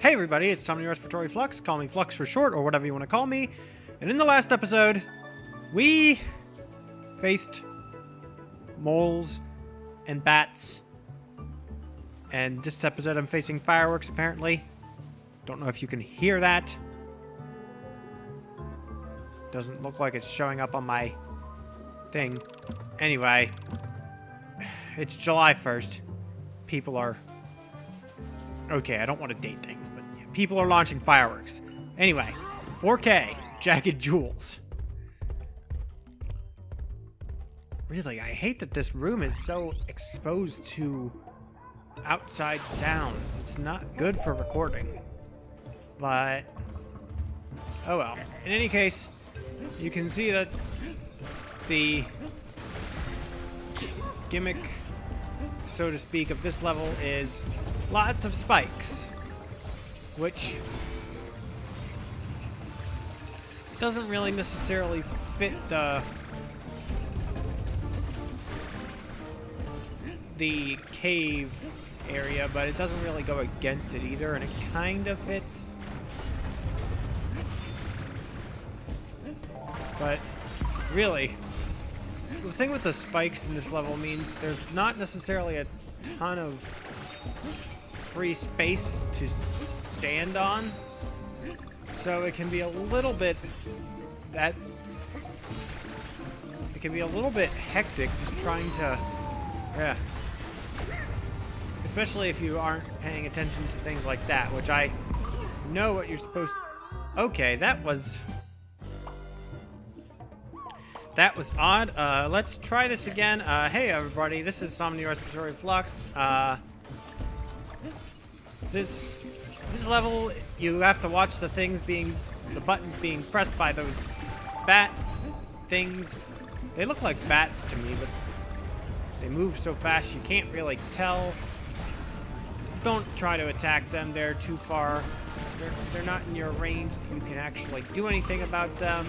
Hey everybody, it's Tommy Respiratory Flux, call me Flux for short, or whatever you want to call me. And in the last episode, we faced moles and bats. And this episode I'm facing fireworks, apparently. Don't know if you can hear that. Doesn't look like it's showing up on my thing. Anyway, it's July 1st. People are... Okay, I don't want to date things, but yeah, people are launching fireworks. Anyway, 4K, Jagged Jewels. Really, I hate that this room is so exposed to outside sounds. It's not good for recording. But, oh well. In any case, you can see that the gimmick, so to speak, of this level is lots of spikes, which doesn't really necessarily fit the cave area, but it doesn't really go against it either, and it kind of fits. But really, the thing with the spikes in this level means there's not necessarily a ton of free space to stand on, so it can be a little bit hectic just trying to, especially if you aren't paying attention to things like that, which I know what you're supposed to. Okay, that was odd. Let's try this again. Hey everybody, this is Somni Respiratory Flux. This level, you have to watch the buttons being pressed by those bat things. They look like bats to me, but they move so fast you can't really tell. Don't try to attack them, they're too far. They're not in your range. You can actually do anything about them.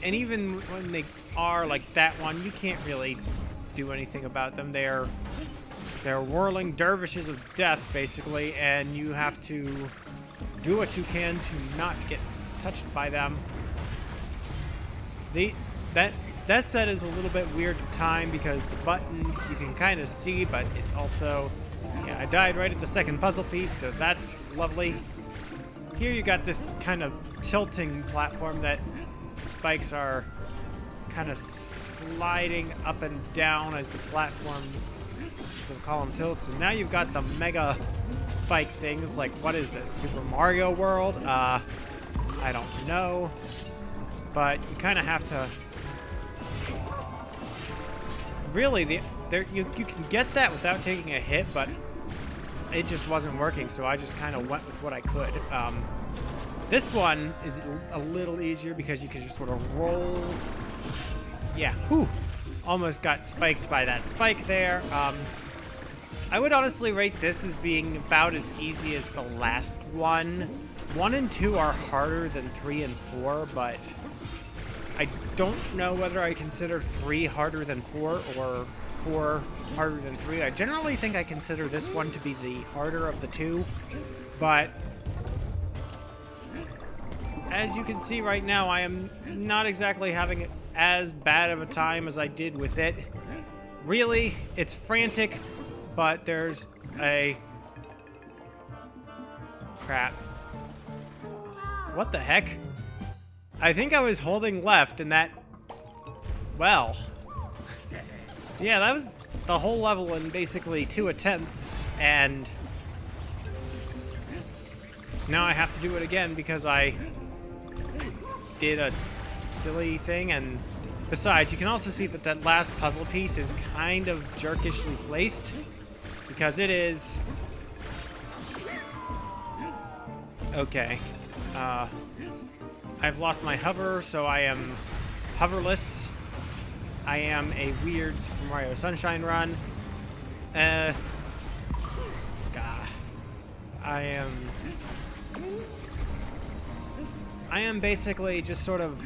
And even when they are like that one, you can't really do anything about them. They're whirling dervishes of death, basically, and you have to do what you can to not get touched by them. That set is a little bit weird to time because the buttons you can kind of see, but it's also... Yeah, I died right at the second puzzle piece, so that's lovely. Here you got this kind of tilting platform that spikes are kind of sliding up and down as the platform, so the column tilts. And now you've got the mega spike things, like, what is this, Super Mario World? I don't know, but you kind of have to really, you can get that without taking a hit, but it just wasn't working, so I just kind of went with what I could. This one is a little easier because you can just sort of roll. Yeah, whew, almost got spiked by that spike there. I would honestly rate this as being about as easy as the last one. 1 and 2 are harder than 3 and 4, but I don't know whether I consider 3 harder than 4 or 4 harder than 3. I generally think I consider this one to be the harder of the two, but as you can see right now, I am not exactly having as bad of a time as I did with it. Really, it's frantic, but there's a... Crap. What the heck? I think I was holding left and that... Well... Yeah, that was the whole level in basically 2 attempts, and... Now I have to do it again because I did a silly thing, and besides, you can also see that that last puzzle piece is kind of jerkishly placed because it is... Okay. I've lost my hover, so I am hoverless. I am a weird Super Mario Sunshine run. God. I am basically just sort of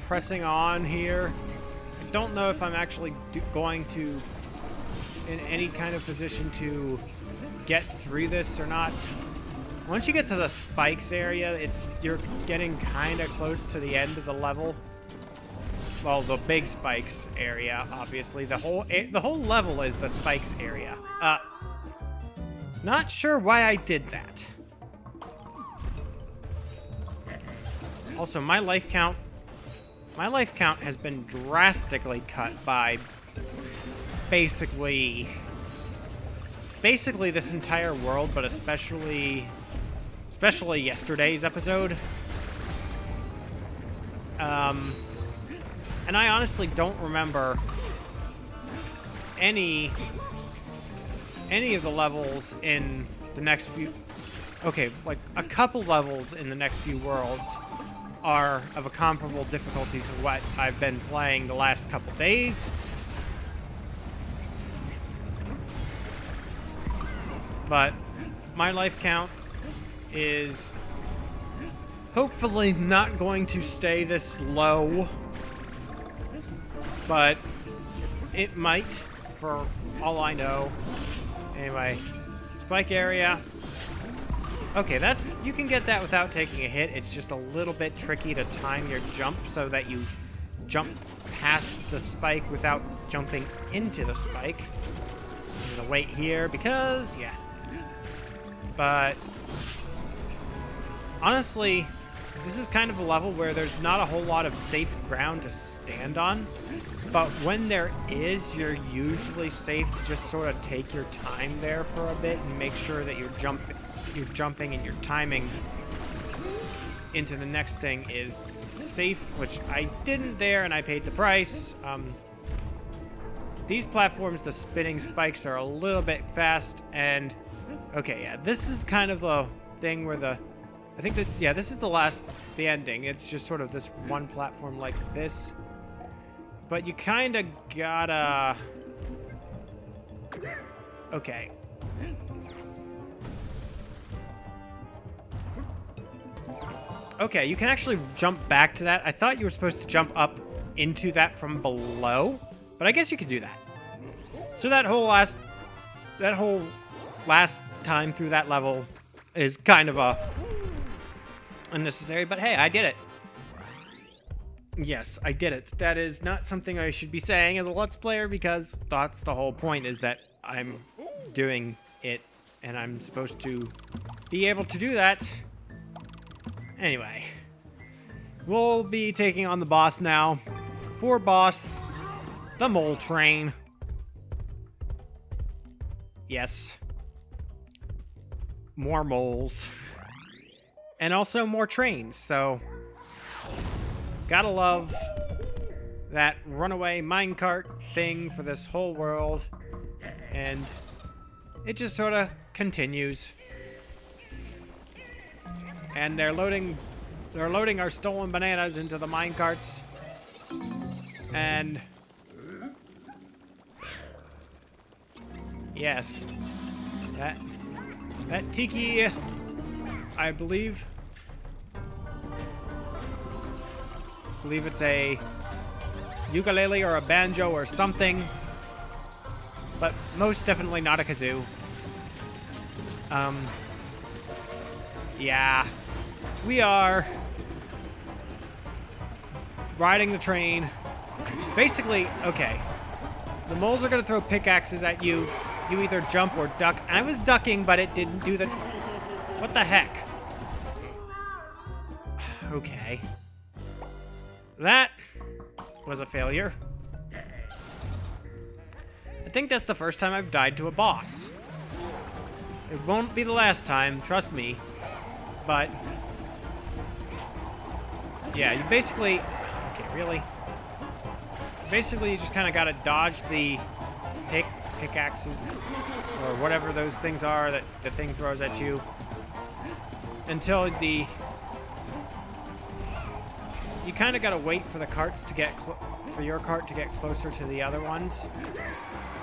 pressing on here. I don't know if I'm actually going to in any kind of position to get through this or not. Once you get to the spikes area, you're getting kind of close to the end of the level. Well, the big spikes area, obviously. The whole level is the spikes area. Not sure why I did that. Also, my life count has been drastically cut by basically this entire world, but especially yesterday's episode. And I honestly don't remember any of the levels in the next few... Okay, like a couple levels in the next few worlds are of a comparable difficulty to what I've been playing the last couple days. But my life count is hopefully not going to stay this low. But it might, for all I know. Anyway, spike area. Okay, you can get that without taking a hit. It's just a little bit tricky to time your jump so that you jump past the spike without jumping into the spike. I'm gonna wait here because, yeah. But honestly, this is kind of a level where there's not a whole lot of safe ground to stand on. But when there is, you're usually safe to just sort of take your time there for a bit and make sure that you're jumping and your timing into the next thing is safe, which I didn't there, and I paid the price. These platforms, the spinning spikes are a little bit fast, and okay, yeah, this is kind of the thing where I think this is the ending. It's just sort of this one platform like this. But you kind of gotta... Okay. Okay, you can actually jump back to that. I thought you were supposed to jump up into that from below, but I guess you could do that. So that whole last time through that level is kind of unnecessary, but hey, I did it. Yes, I did it. That is not something I should be saying as a Let's Player, because that's the whole point, is that I'm doing it, and I'm supposed to be able to do that. Anyway, we'll be taking on the boss now. For boss, the mole train. Yes. More moles. And also more trains, so... Gotta love that runaway minecart thing for this whole world. And it just sort of continues. And they're loading our stolen bananas into the minecarts. And yes, that tiki, I believe it's a ukulele or a banjo or something, but most definitely not a kazoo. Yeah, we are riding the train. Basically, okay, the moles are gonna throw pickaxes at you. You either jump or duck. I was ducking, but it didn't do the... What the heck? Okay. That was a failure. I think that's the first time I've died to a boss. It won't be the last time, trust me. But yeah, you basically... Okay, really? Basically, you just kind of gotta dodge the pickaxes or whatever those things are that the thing throws at you until the... You kind of gotta wait for the carts to get for your cart to get closer to the other ones.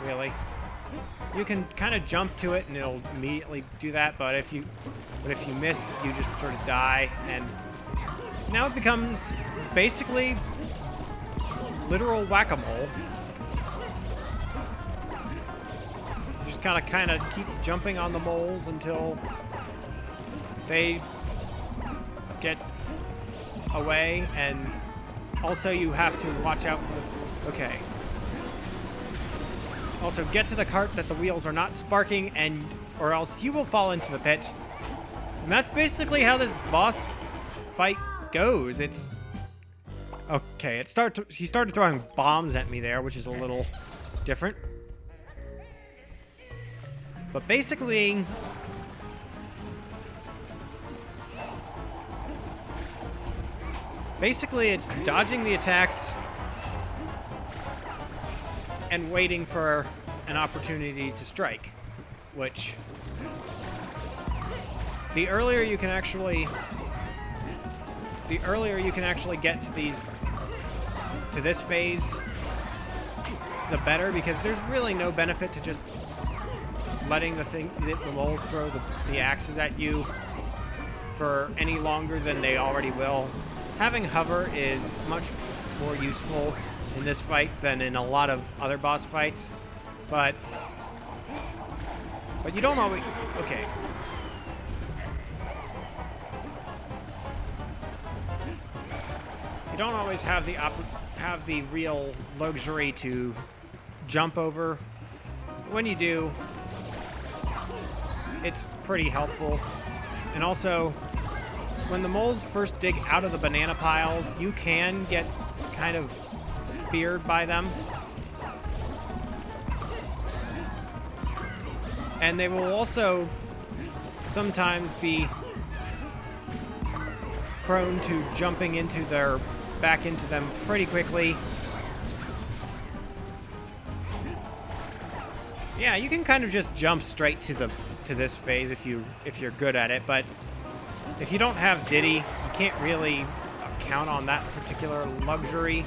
Really, you can kind of jump to it and it'll immediately do that. But if you miss, you just sort of die. And now it becomes basically literal whack-a-mole. just kind of keep jumping on the moles until they get away, and also you have to watch out for the... Okay. Also, get to the cart that the wheels are not sparking, or else you will fall into the pit. And that's basically how this boss fight goes. It's... Okay, he started throwing bombs at me there, which is a little different. But basically... Basically, it's dodging the attacks and waiting for an opportunity to strike, which the earlier you can actually get to this phase, the better, because there's really no benefit to just letting the moles throw the axes at you for any longer than they already will. Having hover is much more useful in this fight than in a lot of other boss fights, but you don't always... Okay. You don't always have the real luxury to jump over. When you do, it's pretty helpful. And also, when the moles first dig out of the banana piles, you can get kind of speared by them. And they will also sometimes be prone to jumping back into them pretty quickly. Yeah, you can kind of just jump straight to this phase if you're good at it, but if you don't have Diddy, you can't really count on that particular luxury,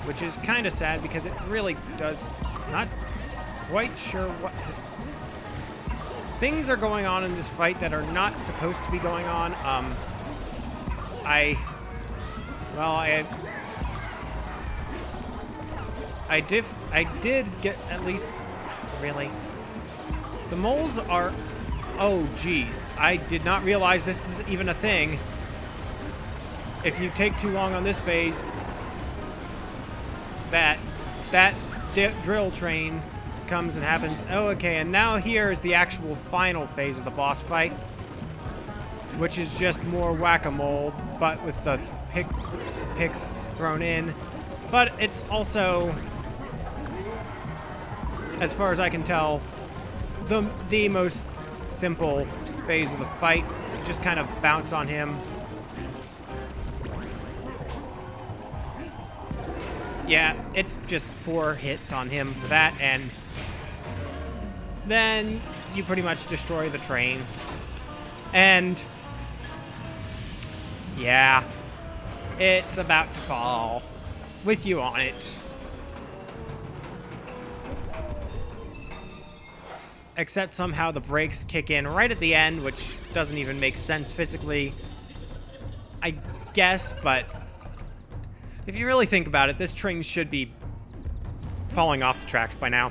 which is kind of sad because it really does... Not quite sure what... Things are going on in this fight that are not supposed to be going on. I did get at least... Really? The moles are... Oh, geez. I did not realize this is even a thing. If you take too long on this phase, that drill train comes and happens. Oh, okay, and now here is the actual final phase of the boss fight, which is just more whack-a-mole, but with the picks thrown in. But it's also, as far as I can tell, the most simple phase of the fight. Just kind of bounce on him. Yeah, it's just 4 hits on him for that, and then you pretty much destroy the train. And yeah, it's about to fall with you on it. Except somehow the brakes kick in right at the end, which doesn't even make sense physically, I guess, but if you really think about it, this train should be falling off the tracks by now.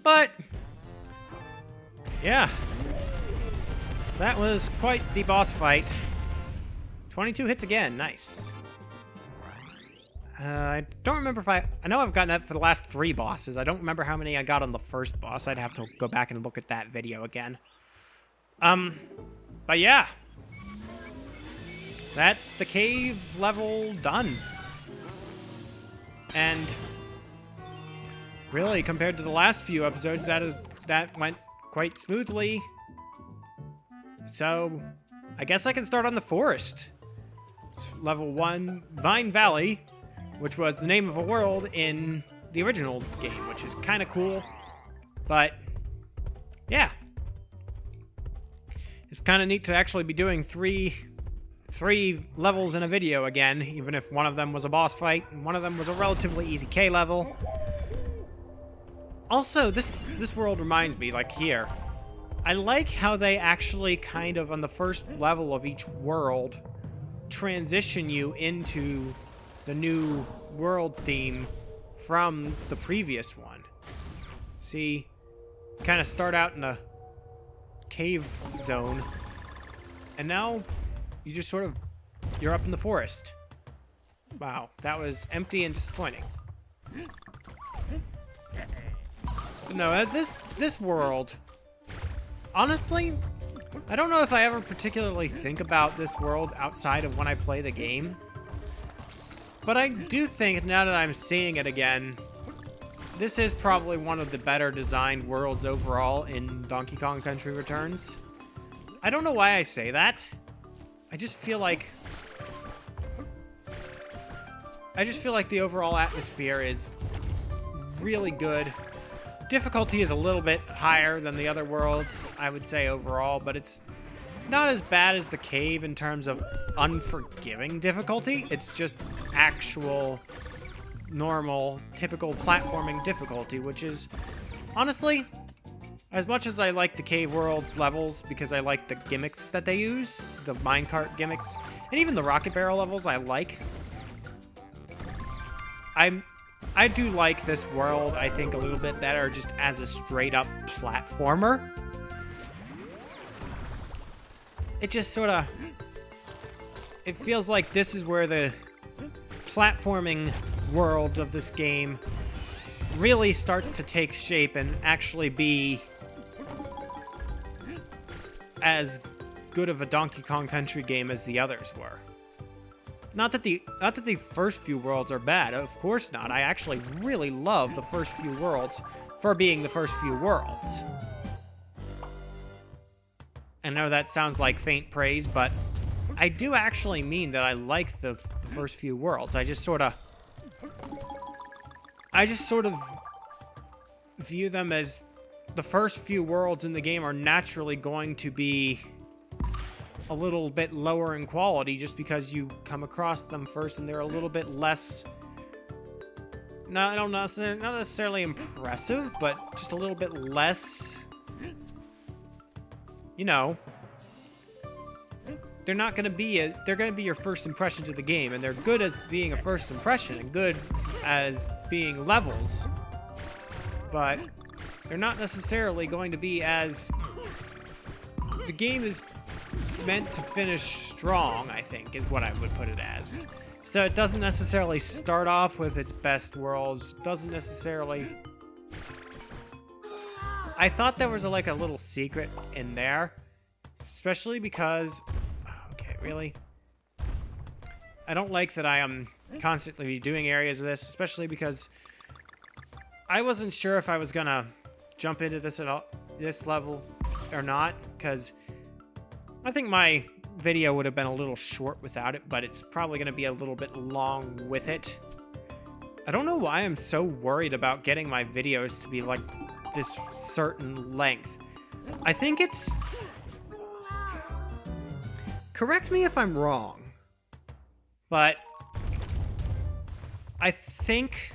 But yeah, that was quite the boss fight. 22 hits again, nice. I don't remember if I know I've gotten that for the last 3 bosses. I don't remember how many I got on the first boss. I'd have to go back and look at that video again. But yeah, that's the cave level done. And really, compared to the last few episodes, that went quite smoothly. So I guess I can start on the forest. It's level 1, Vine Valley, which was the name of a world in the original game, which is kind of cool. But yeah, it's kind of neat to actually be doing three levels in a video again, even if one of them was a boss fight and one of them was a relatively easy K level. Also, this world reminds me, like here, I like how they actually kind of, on the first level of each world, transition you into the new world theme from the previous one. See, kind of start out in the cave zone, and now you just sort of, you're up in the forest. Wow, that was empty and disappointing. No, this world, honestly, I don't know if I ever particularly think about this world outside of when I play the game. But I do think, now that I'm seeing it again, this is probably one of the better designed worlds overall in Donkey Kong Country Returns. I don't know why I say that. I just feel like the overall atmosphere is really good. Difficulty is a little bit higher than the other worlds, I would say, overall, but it's not as bad as the cave in terms of unforgiving difficulty. It's just actual, normal, typical platforming difficulty, which is, honestly, as much as I like the cave world's levels because I like the gimmicks that they use, the minecart gimmicks, and even the rocket barrel levels I like, I do like this world, I think, a little bit better just as a straight-up platformer. It just sort of, it feels like this is where the platforming world of this game really starts to take shape and actually be as good of a Donkey Kong Country game as the others were. Not that the first few worlds are bad, of course not. I actually really love the first few worlds for being the first few worlds. I know that sounds like faint praise, but I do actually mean that I like the first few worlds. I just sort of view them as the first few worlds in the game are naturally going to be a little bit lower in quality just because you come across them first and they're a little bit less, not necessarily impressive, but just a little bit less, you know, they're going to be your first impression to the game, and they're good as being a first impression and good as being levels, but they're not necessarily going to be as, the game is meant to finish strong, I think, is what I would put it as. So it doesn't necessarily start off with its best worlds, doesn't necessarily... I thought there was a little secret in there, especially because... Okay, really? I don't like that I am constantly doing areas of this, especially because I wasn't sure if I was gonna jump into this at all, this level or not, because I think my video would have been a little short without it, but it's probably going to be a little bit long with it. I don't know why I'm so worried about getting my videos to be like this certain length. I think it's... Correct me if I'm wrong, but I think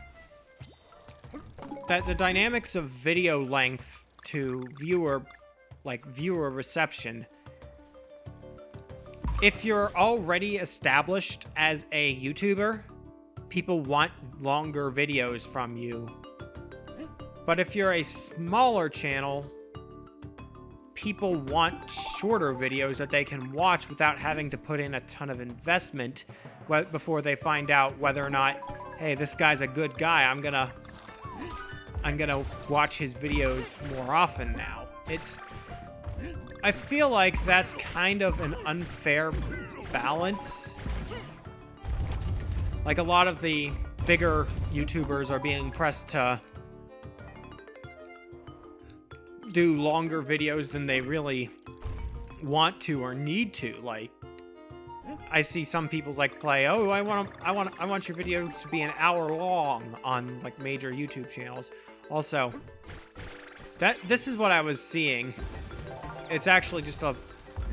that the dynamics of video length to viewer reception, if you're already established as a YouTuber, people want longer videos from you. But if you're a smaller channel, people want shorter videos that they can watch without having to put in a ton of investment before they find out whether or not, hey, this guy's a good guy, I'm gonna watch his videos more often now. I feel like that's kind of an unfair balance. Like, a lot of the bigger YouTubers are being pressed to do longer videos than they really want to or need to. Like, I see some people play, oh, I want your videos to be an hour long on major YouTube channels. Also, this is what I was seeing. It's actually just a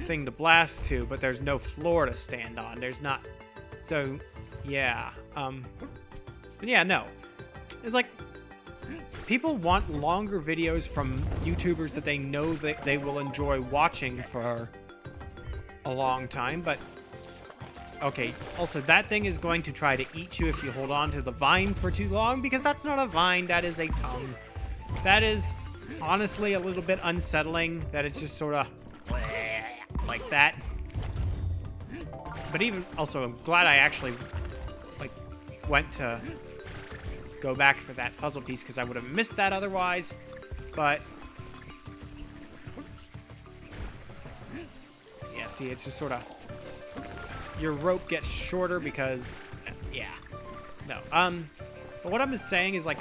thing to blast to, but there's no floor to stand on. There's not. So, yeah. But yeah, no. It's people want longer videos from YouTubers that they know that they will enjoy watching for a long time, but Okay, also that thing is going to try to eat you if you hold on to the vine for too long, because that's not a vine, that is a tongue. That is honestly a little bit unsettling, that it's just sort of like that. But even, also, I'm glad I actually, like, went to go back for that puzzle piece, because I would have missed that otherwise, but... yeah, see, it's just sort of... your rope gets shorter because... yeah. No, but what I'm just saying is, like,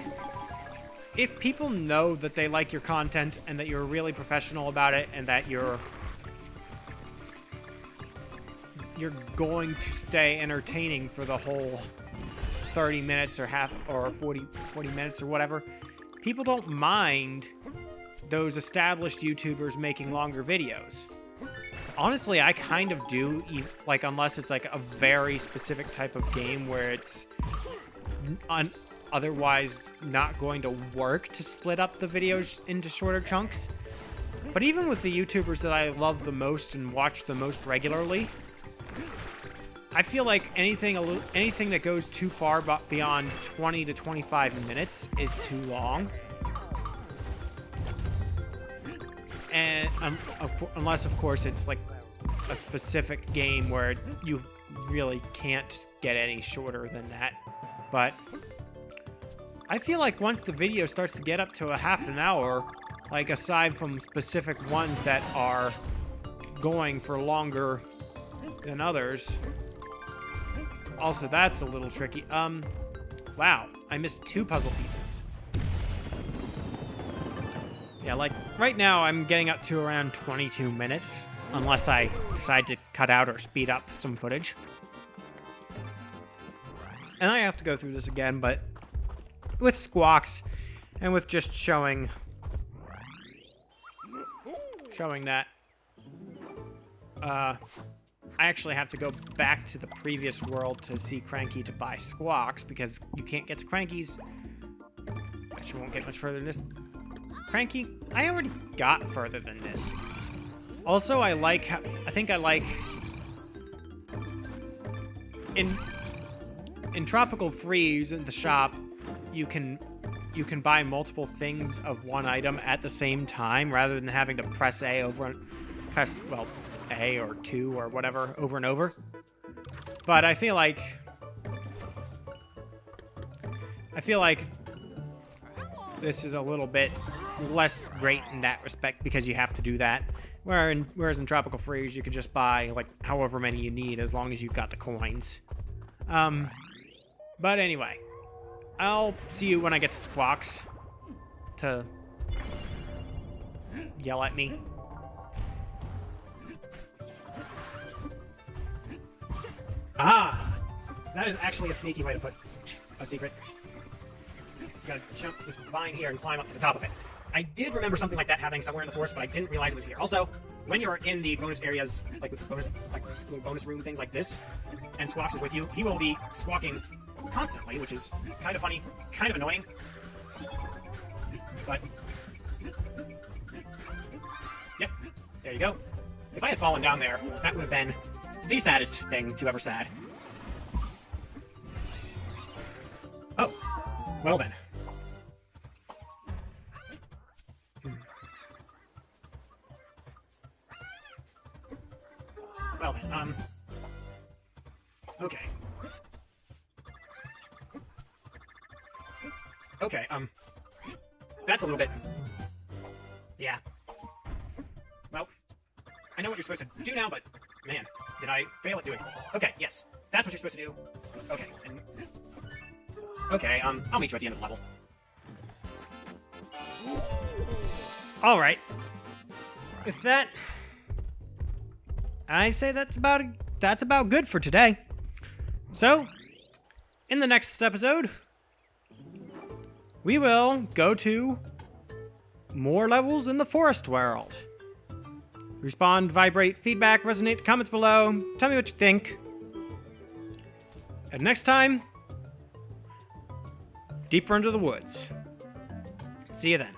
if people know that they like your content and that you're really professional about it and that you're going to stay entertaining for the whole 30 minutes or 40 minutes or whatever, people don't mind those established YouTubers making longer videos. Honestly, I kind of do, like, unless it's like a very specific type of game where it's otherwise not going to work to split up the videos into shorter chunks. But even with the YouTubers that I love the most and watch the most regularly, I feel like anything that goes too far beyond 20 to 25 minutes is too long. And unless, of course, it's like a specific game where you really can't get any shorter than that. But I feel like once the video starts to get up to a half an hour, like aside from specific ones that are going for longer than others, also that's a little tricky. Wow, I missed 2 puzzle pieces. Yeah, like, right now I'm getting up to around 22 minutes, unless I decide to cut out or speed up some footage. And I have to go through this again, but with squawks and with just showing that, I actually have to go back to the previous world to see Cranky to buy squawks, because you can't get to Cranky's. Actually won't get much further than this. Cranky, I already got further than this. Also, I think I like in Tropical Freeze in the shop, you can buy multiple things of one item at the same time rather than having to press A or 2 or whatever over and over. But I feel like this is a little bit less great in that respect, because you have to do that. Whereas in Tropical Freeze, you could just buy, like, however many you need as long as you've got the coins. But anyway, I'll see you when I get to Squawks to yell at me. Ah! That is actually a sneaky way to put a secret. You gotta jump to this vine here and climb up to the top of it. I did remember something like that happening somewhere in the forest, but I didn't realize it was here. Also, when you're in the bonus areas, like with the bonus room things like this, and Squawks is with you, he will be squawking constantly, which is kind of funny, kind of annoying. But yep, there you go. If I had fallen down there, that would have been the saddest thing to ever sad. Oh, well then. Well then, okay. Okay, that's a little bit... yeah. Well, I know what you're supposed to do now, but, man, did I fail at doing it? Okay, yes, that's what you're supposed to do. Okay, and... okay, I'll meet you at the end of the level. Alright. With that, I say that's about good for today. So, in the next episode, we will go to more levels in the forest world. Respond, vibrate, feedback, resonate, comments below. Tell me what you think. And next time, deeper into the woods. See you then.